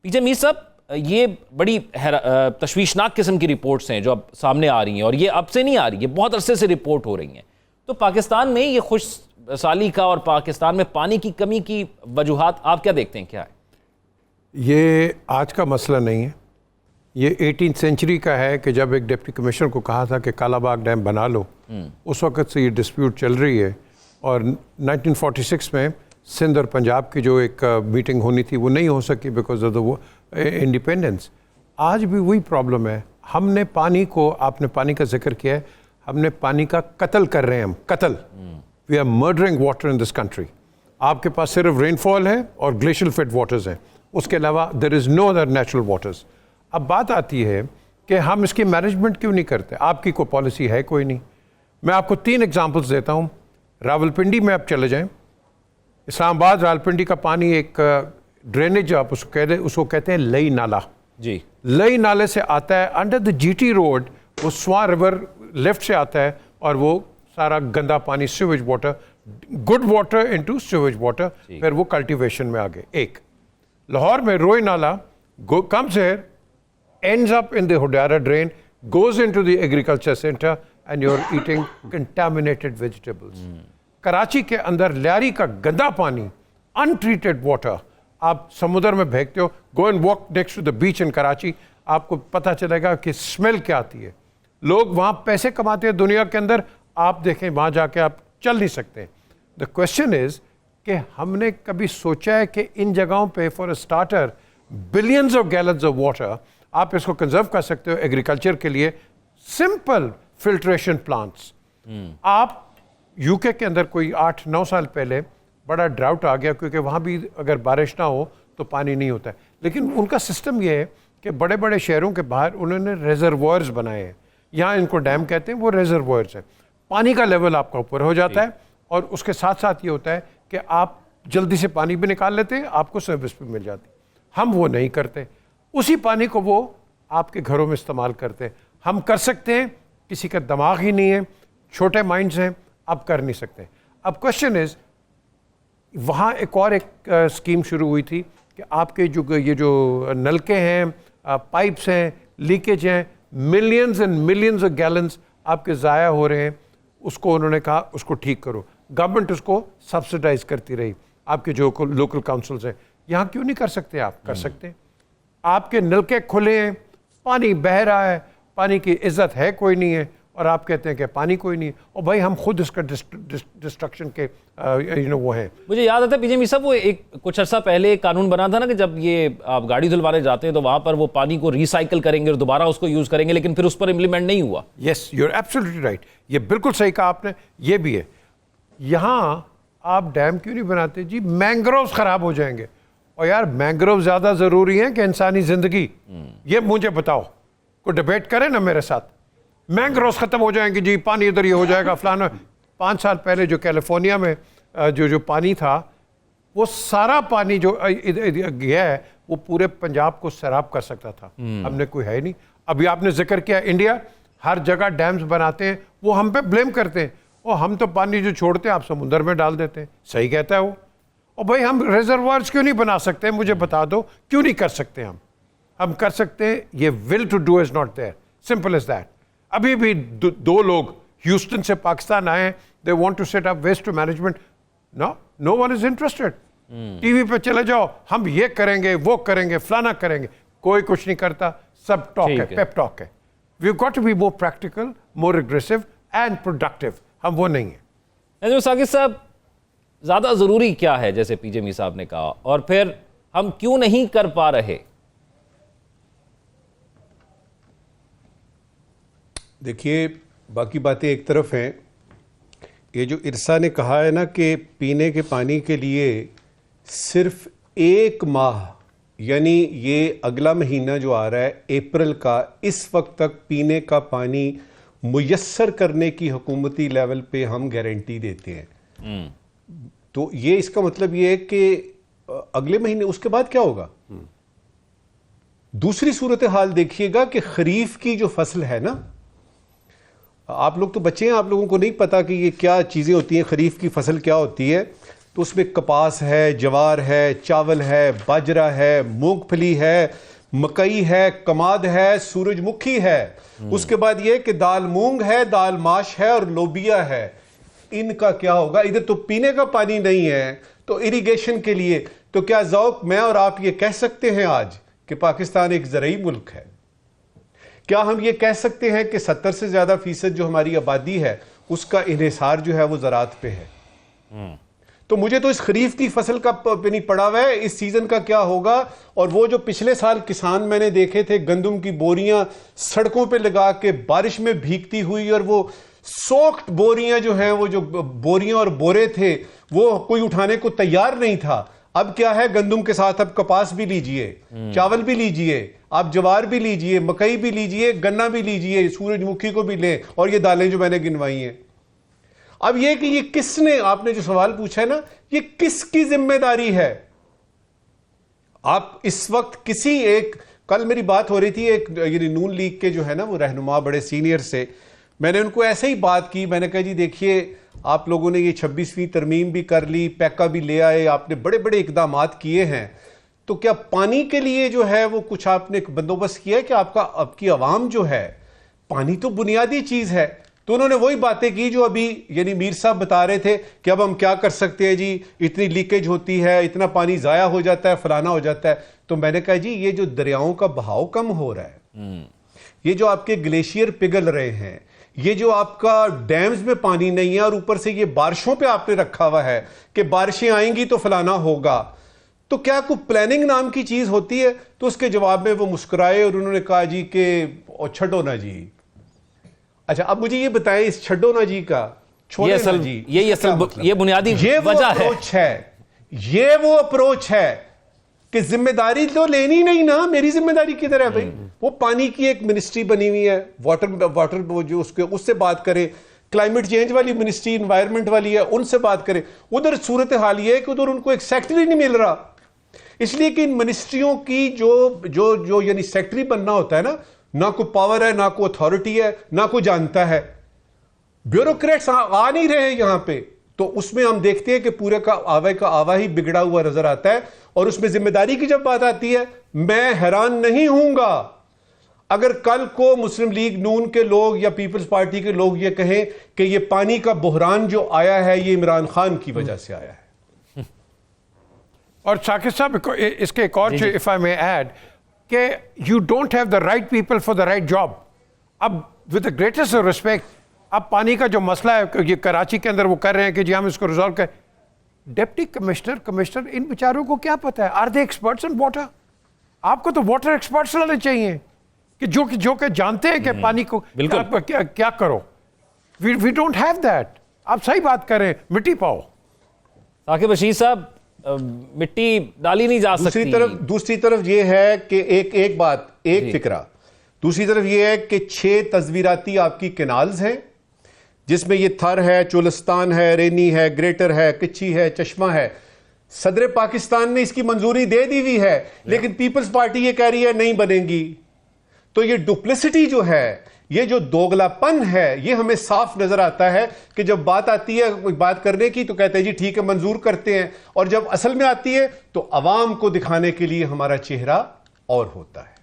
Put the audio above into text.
पीजे मीर साहब, ये बड़ी तशवीशनाक किस्म की रिपोर्ट्स हैं जो अब सामने आ रही हैं, और ये अब से नहीं आ रही, ये बहुत अरसे से रिपोर्ट हो रही हैं। तो पाकिस्तान में ये खुश साली का और पाकिस्तान में पानी की कमी की वजूहात आप क्या देखते हैं, क्या है? ये आज का मसला नहीं है, ये 18th सेंचुरी का है कि जब एक डिप्टी कमिश्नर को कहा था कि कालाबाग डैम बना लो, उस वक्त से ये डिस्प्यूट चल रही है। और 1946 में सिंध और पंजाब की जो एक मीटिंग होनी थी वो नहीं हो सकी बिकॉज ऑफ द इंडिपेंडेंस। आज भी वही प्रॉब्लम है। हमने पानी को, आपने पानी का जिक्र किया है, हमने पानी का कत्ल कर रहे हैं, हम कत्ल, we are murdering water in this country. आपके पास सिर्फ रेनफॉल है और ग्लेशियल फेड वाटर्स हैं, उसके अलावा there is no other natural waters. अब बात आती है कि हम इसकी मैनेजमेंट क्यों नहीं करते। आपकी कोई पॉलिसी है कोई नहीं। मैं आपको 3 एग्जांपल्स देता हूँ। रावलपिंडी में आप चले जाएं, इस्लामाबाद रावलपिंडी का पानी एक ड्रेनेज, आप उसको कहते हैं लई नाला जी। लई नाले से आता है अंडर द जीटी रोड, वो स्वां रिवर लेफ्ट से आता है और वो सारा गंदा पानी sewage water, good water into sewage water, फिर वो कल्टीवेशन में आ गए। एक लाहौर में रोई नाला comes here, ends up in the Hodara drain, goes into the agriculture center and you're eating contaminated vegetables. Karachi के अंदर लियारी का गंदा पानी, untreated water, आप समुद्र में फेंकते हो। go and walk next to the beach in Karachi, आपको पता चलेगा कि स्मेल क्या आती है। लोग वहाँ पैसे कमाते हैं दुनिया के अंदर, आप देखें वहाँ जाके आप चल नहीं सकते। द क्वेश्चन इज कि हमने कभी सोचा है कि इन जगहों पे for a starter billions of gallons of water आप इसको कंजर्व कर सकते हो एग्रीकल्चर के लिए। Simple filtration plants. आप यूके के अंदर कोई 8-9 साल पहले बड़ा ड्राउट आ गया क्योंकि वहाँ भी अगर बारिश ना हो तो पानी नहीं होता है, लेकिन उनका सिस्टम ये है कि बड़े बड़े शहरों के बाहर उन्होंने रेजर्वॉयर्स बनाए हैं, यहाँ इनको डैम कहते हैं, वो रेजर्वॉयर्स हैं। पानी का लेवल आपका ऊपर हो जाता है और उसके साथ साथ ये होता है कि आप जल्दी से पानी भी निकाल लेते हैं, आपको सर्विस भी मिल जाती है। हम वो नहीं करते, उसी पानी को वो आपके घरों में इस्तेमाल करते हैं। हम कर सकते हैं, किसी का दिमाग ही नहीं है, छोटे माइंड्स हैं, आप कर नहीं सकते। अब क्वेश्चन इज, वहाँ एक और स्कीम शुरू हुई थी कि आपके जो ये जो नलके हैं, पाइप्स हैं, लीकेज हैं, millions and millions of gallons आपके ज़ाया हो रहे हैं, उसको उन्होंने कहा उसको ठीक करो। गवर्नमेंट उसको सब्सिडाइज करती रही। आपके जो लोकल काउंसिल्स हैं, यहाँ क्यों नहीं कर सकते? आप कर सकते हैं। आपके नलके खुले हैं, पानी बह रहा है, पानी की इज्जत है कोई नहीं है, और आप कहते हैं कि पानी कोई नहीं है। और भाई हम खुद इसका डिस्ट्रक्शन के वो हैं। मुझे याद आता है पीजे मीर साहब, वो एक कुछ अर्सा पहले एक कानून बना था ना कि जब ये आप गाड़ी धुलवाने जाते हैं तो वहाँ पर वो पानी को रिसाइकिल करेंगे और दोबारा उसको यूज़ करेंगे, लेकिन फिर उस पर इम्प्लीमेंट नहीं हुआ। Yes, you are absolutely right, ये बिल्कुल सही कहा आपने। ये भी है, यहाँ आप डैम क्यों नहीं बनाते जी? मैंग्रोव्स खराब हो जाएंगे। और यार मैंग्रोव ज़्यादा ज़रूरी है कि इंसानी ज़िंदगी? ये मुझे बताओ, कोई डिबेट करे ना मेरे साथ। मैंग्रोव्स ख़त्म हो जाएंगे जी, पानी इधर ये हो जाएगा फलाना। 5 साल पहले जो कैलिफोर्निया में जो पानी था, वो सारा पानी जो गया है वो पूरे पंजाब को सैराब कर सकता था। हमने कोई है नहीं। अभी आपने जिक्र किया इंडिया, हर जगह डैम्स बनाते हैं, वो हम पे ब्लेम करते हैं, और हम तो पानी जो छोड़ते हैं आप समुद्र में डाल देते हैं। सही कहता है वो। और भाई हम रिजर्वायर्स क्यों नहीं बना सकते? मुझे बता दो क्यों नहीं कर सकते? हम कर सकते हैं। ये will to do is not there, simple is that. अभी भी 2 लोग ह्यूस्टन से पाकिस्तान आए, they want to set up waste management. No one is interested. TV पे चले जाओ, हम ये करेंगे, वो करेंगे, फलाना करेंगे, कोई कुछ नहीं करता, सब टॉक है, पेप टॉक है। We got to be more practical, more aggressive and productive. हम वो नहीं है। साकिब साहब, ज़्यादा ज़रूरी क्या है, जैसे पीजे मीर साहब ने कहा, और फिर हम क्यों नहीं कर पा रहे? देखिए, बाकी बातें एक तरफ हैं। ये जो इरसा ने कहा है ना कि पीने के पानी के लिए सिर्फ 1 माह, यानी ये अगला महीना जो आ रहा है अप्रैल का, इस वक्त तक पीने का पानी मुयस्सर करने की हुकूमती लेवल पे हम गारंटी देते हैं। तो ये इसका मतलब ये है कि अगले महीने, उसके बाद क्या होगा? दूसरी सूरत हाल देखिएगा कि खरीफ की जो फसल है ना, आप लोग तो बच्चे हैं, आप लोगों को नहीं पता कि ये क्या चीज़ें होती हैं, खरीफ की फसल क्या होती है। तो उसमें कपास है, जवार है, चावल है, बाजरा है, मूंगफली है, मकई है, कमाद है, सूरजमुखी है। उसके बाद ये कि दाल मूंग है, दाल माश है और लोबिया है। इनका क्या होगा? इधर तो पीने का पानी नहीं है, तो इरिगेशन के लिए तो क्या ज़ौक मैं और आप ये कह सकते हैं आज कि पाकिस्तान एक ज़रई मुल्क है? क्या हम ये कह सकते हैं कि 70 से ज़्यादा फीसद जो हमारी आबादी है उसका इन्हिसार जो है वो ज़राअत पे है? तो मुझे तो इस खरीफ की फसल का नहीं पड़ा हुआ है, इस सीजन का क्या होगा। और वो जो पिछले साल किसान मैंने देखे थे गंदम की बोरियां सड़कों पे लगा के बारिश में भीगती हुई, और वो सोक्ड बोरियां जो हैं, वो जो बोरियां और बोरे थे वो कोई उठाने को तैयार नहीं था। अब क्या है, गंदम के साथ अब कपास भी लीजिए, चावल भी लीजिए, आप जवार भी लीजिए, मकई भी लीजिए, गन्ना भी लीजिए, सूरजमुखी को भी लें, और ये दालें जो मैंने गिनवाई हैं। अब ये कि ये किसने, आपने जो सवाल पूछा है ना, ये किसकी जिम्मेदारी है? आप इस वक्त किसी एक, कल मेरी बात हो रही थी एक ये नून लीग के जो है ना वो रहनुमा बड़े सीनियर से, मैंने उनको ऐसे ही बात की। मैंने कहा जी देखिए, आप लोगों ने ये 26वीं तरमीम भी कर ली, पैका भी ले आए, आपने बड़े बड़े इकदामात किए हैं, तो क्या पानी के लिए जो है वो कुछ आपने बंदोबस्त किया है कि आपकी आवाम जो है, पानी तो बुनियादी चीज है। तो उन्होंने वही बातें की जो अभी यानी मीर साहब बता रहे थे कि अब हम क्या कर सकते हैं जी, इतनी लीकेज होती है, इतना पानी जाया हो जाता है, फलाना हो जाता है। तो मैंने कहा जी ये जो दरियाओं का बहाव कम हो रहा है, ये जो आपके ग्लेशियर पिघल रहे हैं, ये जो आपका डैम्स में पानी नहीं है, और ऊपर से ये बारिशों पे आपने रखा हुआ है कि बारिशें आएंगी तो फलाना होगा, तो क्या कोई प्लानिंग नाम की चीज होती है? तो उसके जवाब में वो मुस्कुराए और उन्होंने कहा जी कि छड्डो ना जी। अच्छा, अब मुझे ये बताएं, इस छड्डो ना जी का, छोड़ो ना जी, ये बुनियादी वजह है। ये वो अप्रोच है कि जिम्मेदारी तो लेनी नहीं ना, मेरी जिम्मेदारी किधर है भाई? वो पानी की एक मिनिस्ट्री बनी हुई है, वाटर जो उससे बात करें, क्लाइमेट चेंज वाली मिनिस्ट्री एनवायरनमेंट वाली है, उनसे बात करें। उधर सूरत हाल ये है कि उधर उनको एक सेक्रेटरी नहीं मिल रहा, इसलिए कि इन मिनिस्ट्रियों की जो यानी सेक्रेटरी बनना होता है ना कोई पावर है, ना कोई अथॉरिटी है, ना कोई जानता है, ब्यूरोक्रेट्स आ नहीं रहे यहां पे। तो उसमें हम देखते हैं कि पूरे का आवा ही बिगड़ा हुआ नजर आता है। और उसमें जिम्मेदारी की जब बात आती है, मैं हैरान नहीं हूंगा अगर कल को मुस्लिम लीग नून के लोग या पीपल्स पार्टी के लोग ये कहें कि ये पानी का बहरान जो आया है ये इमरान खान की वजह से आया है। और साकिब साहब इसके एक और, इफ आई मे ऐड, कि you don't have the right people for the right job. अब विद द ग्रेटेस्ट रिस्पेक्ट, अब पानी का जो मसला है ये कराची के अंदर वो कर रहे हैं कि जी हम इसको रिजॉल्व करें। डिप्टी कमिश्नर इन बेचारों को क्या पता है? Are they experts in water? आपको तो वाटर एक्सपर्ट्स लाने चाहिए कि जो कि जानते हैं कि पानी को क्या करो। We don't have that. आप सही बात करें, मिट्टी पाओ। साकिब रशीद साहब, मिट्टी डाली नहीं जा सकती। दूसरी तरफ ये है कि एक बात, एक फिक्रा, दूसरी तरफ ये है कि 6 तस्वीराती आपकी कैनाल्स हैं जिसमें ये थर है, चोलिस्तान है, रेनी है, ग्रेटर है, कच्ची है, चश्मा है। सदर पाकिस्तान ने इसकी मंजूरी दे दी हुई है, लेकिन पीपल्स पार्टी ये कह रही है नहीं बनेंगी। तो ये डुप्लिसिटी जो है, ये जो दोगलापन है, ये हमें साफ नजर आता है कि जब बात आती है बात करने की तो कहते हैं जी ठीक है मंजूर करते हैं, और जब असल में आती है तो अवाम को दिखाने के लिए हमारा चेहरा और होता है।